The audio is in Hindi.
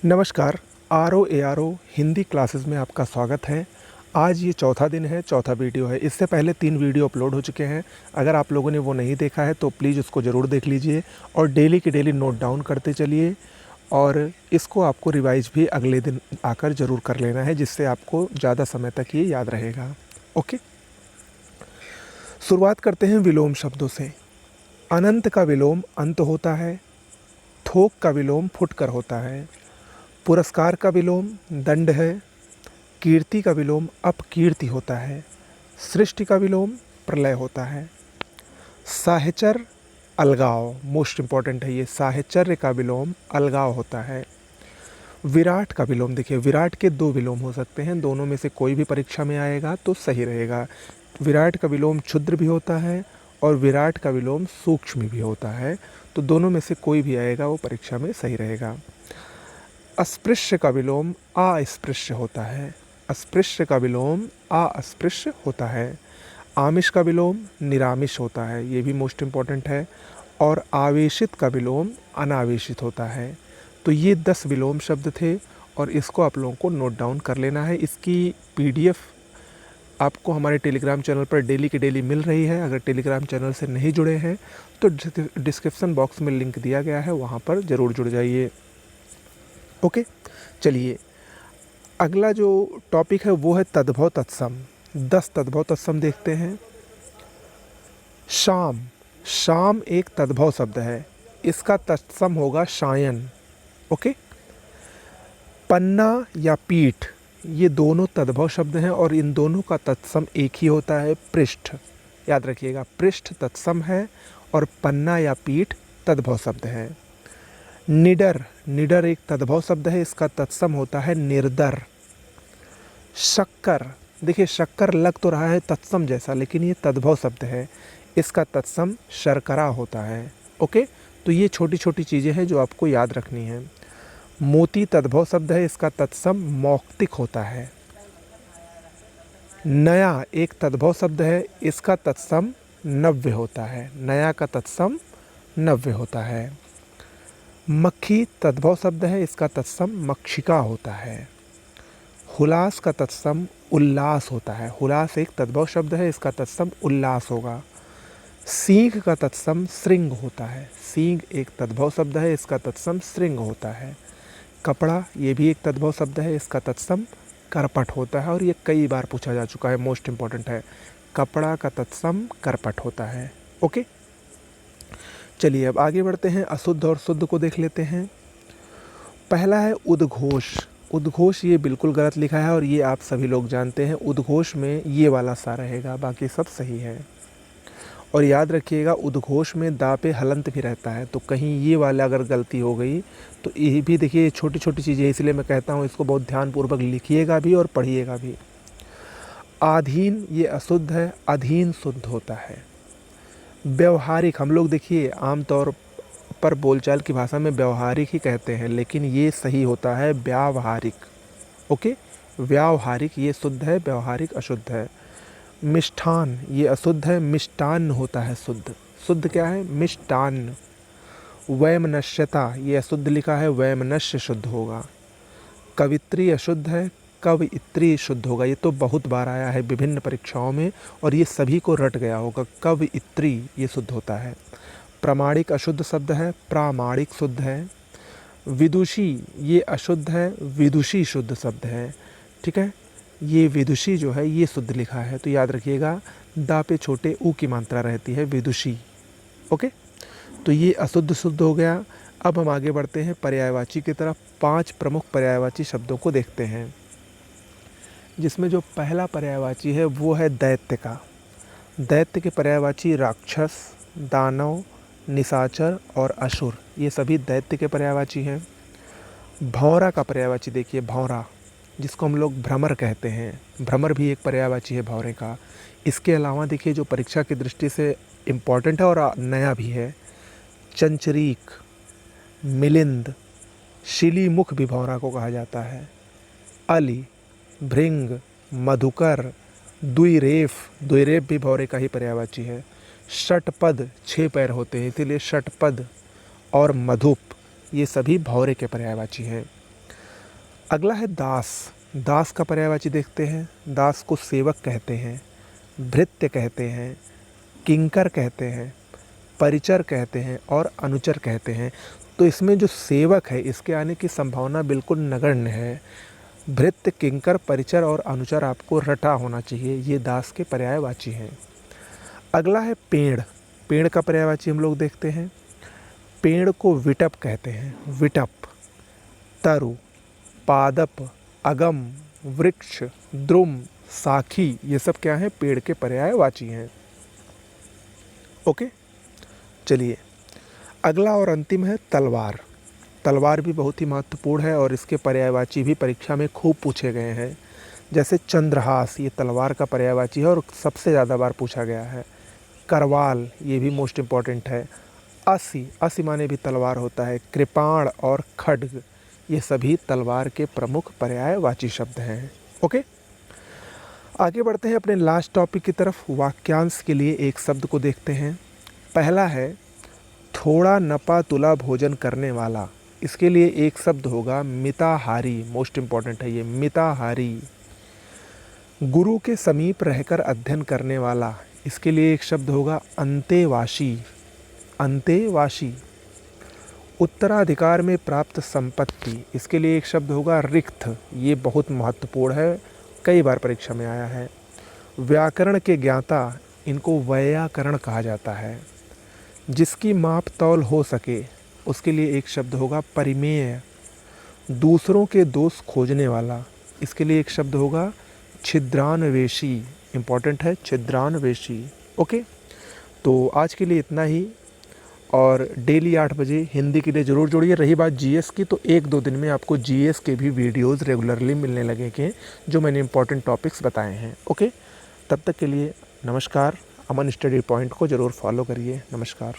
नमस्कार। ROARO हिंदी क्लासेस में आपका स्वागत है। आज ये चौथा दिन है, चौथा वीडियो है। इससे पहले 3 वीडियो अपलोड हो चुके हैं। अगर आप लोगों ने वो नहीं देखा है तो प्लीज़ उसको ज़रूर देख लीजिए और डेली की डेली नोट डाउन करते चलिए। और इसको आपको रिवाइज़ भी अगले दिन आकर ज़रूर कर लेना है, जिससे आपको ज़्यादा समय तक ये याद रहेगा। ओके, शुरुआत करते हैं विलोम शब्दों से। अनंत का विलोम अंत होता है। थोक का विलोम फुटकर होता है। पुरस्कार का विलोम दंड है। कीर्ति का विलोम अपकीर्ति होता है। सृष्टि का विलोम प्रलय होता है। साहचर अलगाव, मोस्ट इम्पॉर्टेंट है ये। साहचर्य का विलोम अलगाव होता है। विराट का विलोम देखिए, विराट के 2 विलोम हो सकते हैं, दोनों में से कोई भी परीक्षा में आएगा तो सही रहेगा। विराट का विलोम क्षुद्र भी होता है और विराट का विलोम सूक्ष्म भी होता है, तो दोनों में से कोई भी आएगा वो परीक्षा में सही रहेगा। अस्पृश्य का विलोम अस्पृश्य होता है। अस्पृश्य का विलोम अस्पृश्य होता है। आमिष का विलोम निरामिष होता है, ये भी मोस्ट इम्पॉर्टेंट है। और आवेशित का विलोम अनावेशित होता है। तो ये 10 विलोम शब्द थे और इसको आप लोगों को नोट डाउन कर लेना है। इसकी PDF आपको हमारे टेलीग्राम चैनल पर डेली की डेली मिल रही है। अगर टेलीग्राम चैनल से नहीं जुड़े हैं तो डिस्क्रिप्शन बॉक्स में लिंक दिया गया है, वहाँ पर ज़रूर जुड़ जाइए। ओके, चलिए अगला जो टॉपिक है वो है तद्भव तत्सम। 10 तद्भव तत्सम देखते हैं। शाम, शाम एक तद्भव शब्द है, इसका तत्सम होगा शायन। ओके, पन्ना या पीठ, ये दोनों तद्भव शब्द हैं और इन दोनों का तत्सम एक ही होता है, पृष्ठ। याद रखिएगा, पृष्ठ तत्सम है और पन्ना या पीठ तद्भव शब्द है। निडर, निडर एक तद्भव शब्द है, इसका तत्सम होता है निर्दर। शक्कर, देखिए शक्कर लग तो रहा है तत्सम जैसा, लेकिन ये तद्भव शब्द है, इसका तत्सम शर्करा होता है। ओके, तो ये छोटी छोटी चीज़ें हैं जो आपको याद रखनी है। मोती तद्भव शब्द है, इसका तत्सम मौक्तिक होता है। नया एक तद्भव शब्द है, इसका तत्सम नव्य होता है। नया का तत्सम नव्य होता है। मक्खी तद्भव शब्द है, इसका तत्सम मक्षिका होता है। हुलास का तत्सम उल्लास होता है। हुलास एक तद्भव शब्द है, इसका तत्सम उल्लास होगा। सींग का तत्सम श्रृंग होता है। सींग एक तद्भव शब्द है, इसका तत्सम श्रृंग होता है। कपड़ा, ये भी एक तद्भव शब्द है, इसका तत्सम करपट होता है और ये कई बार पूछा जा चुका है, मोस्ट इम्पॉर्टेंट है। कपड़ा का तत्सम करपट होता है। ओके, चलिए अब आगे बढ़ते हैं, अशुद्ध और शुद्ध को देख लेते हैं। पहला है उद्घोष। उद्घोष ये बिल्कुल गलत लिखा है और ये आप सभी लोग जानते हैं। उद्घोष में ये वाला सा रहेगा, बाकी सब सही है। और याद रखिएगा, उद्घोष में दा पे हलंत भी रहता है, तो कहीं ये वाला अगर गलती हो गई तो ये भी देखिए छोटी छोटी चीज़ें, इसलिए मैं कहता हूँ इसको बहुत ध्यानपूर्वक लिखिएगा भी और पढ़िएगा भी। आधीन ये अशुद्ध है, अधीन शुद्ध होता है। व्यवहारिक, हम लोग देखिए आमतौर पर बोलचाल की भाषा में व्यवहारिक ही कहते हैं, लेकिन ये सही होता है व्यावहारिक। ओके, व्यावहारिक ये शुद्ध है, व्यवहारिक अशुद्ध है। मिष्ठान ये अशुद्ध है, मिष्टान्न होता है शुद्ध। शुद्ध क्या है? मिष्टान्न। वैमनस्यता ये अशुद्ध लिखा है, वैमनस्य शुद्ध होगा। कवित्री अशुद्ध है, कवयित्री शुद्ध होगा। ये तो बहुत बार आया है विभिन्न परीक्षाओं में और ये सभी को रट गया होगा। कवयित्री ये शुद्ध होता है। प्रामाणिक अशुद्ध शब्द है, प्रामाणिक शुद्ध है। विदुषी ये अशुद्ध है, विदुषी शुद्ध शब्द है। ठीक है, ये विदुषी जो है ये शुद्ध लिखा है, तो याद रखिएगा दा पे छोटे ऊ की मात्रा रहती है, विदुषी। ओके, तो ये अशुद्ध शुद्ध हो गया। अब हम आगे बढ़ते हैं पर्यायवाची की तरफ। 5 प्रमुख पर्यायवाची शब्दों को देखते हैं, जिसमें जो पहला पर्यायवाची है वो है दैत्य का। दैत्य के पर्यायवाची राक्षस, दानव, निशाचर और असुर, ये सभी दैत्य के पर्यायवाची हैं। भौरा का पर्यायवाची देखिए, भौरा जिसको हम लोग भ्रमर कहते हैं, भ्रमर भी एक पर्यायवाची है भौरे का। इसके अलावा देखिए जो परीक्षा की दृष्टि से इम्पॉर्टेंट है और नया भी है, चंचरीक, मिलिंद, शिलीमुख भी भौरा को कहा जाता है। अली, भृंग, मधुकर, द्विरेफ, द्विरेफ भी भौरे का ही पर्यायवाची है। षटपद 6 पैर होते हैं, इसीलिए षटपद और मधुप ये सभी भौरे के पर्यायवाची हैं। अगला है दास। दास का पर्यायवाची देखते हैं। दास को सेवक कहते हैं, भृत्य कहते हैं, किंकर कहते हैं, परिचर कहते हैं और अनुचर कहते हैं। तो इसमें जो सेवक है इसके आने की संभावना बिल्कुल नगण्य है। भृत्य, किंकर, परिचर और अनुचर आपको रटा होना चाहिए, ये दास के पर्यायवाची हैं। अगला है पेड़। पेड़ का पर्यायवाची हम लोग देखते हैं। पेड़ को विटप कहते हैं। विटप, तरु, पादप, अगम, वृक्ष, द्रुम, साखी, ये सब क्या है? पेड़ के पर्यायवाची हैं। ओके, चलिए अगला और अंतिम है तलवार। तलवार भी बहुत ही महत्वपूर्ण है और इसके पर्यायवाची भी परीक्षा में खूब पूछे गए हैं। जैसे चंद्रहास, ये तलवार का पर्यायवाची है और सबसे ज़्यादा बार पूछा गया है। करवाल, ये भी मोस्ट इम्पॉर्टेंट है। असी, असी माने भी तलवार होता है। कृपाण और खड्ग, ये सभी तलवार के प्रमुख पर्यायवाची शब्द हैं। ओके, आगे बढ़ते हैं अपने लास्ट टॉपिक की तरफ। वाक्यांश के लिए एक शब्द को देखते हैं। पहला है थोड़ा नपा तुला भोजन करने वाला। इसके लिए एक शब्द होगा मिताहारी। मोस्ट इम्पॉर्टेंट है ये, मिताहारी। गुरु के समीप रहकर अध्ययन करने वाला, इसके लिए एक शब्द होगा अंतेवासी। अंतेवासी। उत्तराधिकार में प्राप्त संपत्ति, इसके लिए एक शब्द होगा रिक्त। ये बहुत महत्वपूर्ण है, कई बार परीक्षा में आया है। व्याकरण के ज्ञाता, इनको वैयाकरण कहा जाता है। जिसकी माप तौल हो सके, उसके लिए एक शब्द होगा परिमेय। दूसरों के दोष खोजने वाला, इसके लिए एक शब्द होगा छिद्रान्वेषी। इम्पॉर्टेंट है, छिद्रान्वेषी। ओके, तो आज के लिए इतना ही। और डेली 8 बजे हिंदी के लिए ज़रूर जुड़िए। रही बात जीएस की, तो 1-2 दिन में आपको जीएस के भी वीडियोस रेगुलरली मिलने लगेंगे, जो मैंने इंपॉर्टेंट टॉपिक्स बताए हैं। ओके, तब तक के लिए नमस्कार। अमन स्टडी पॉइंट को ज़रूर फॉलो करिए। नमस्कार।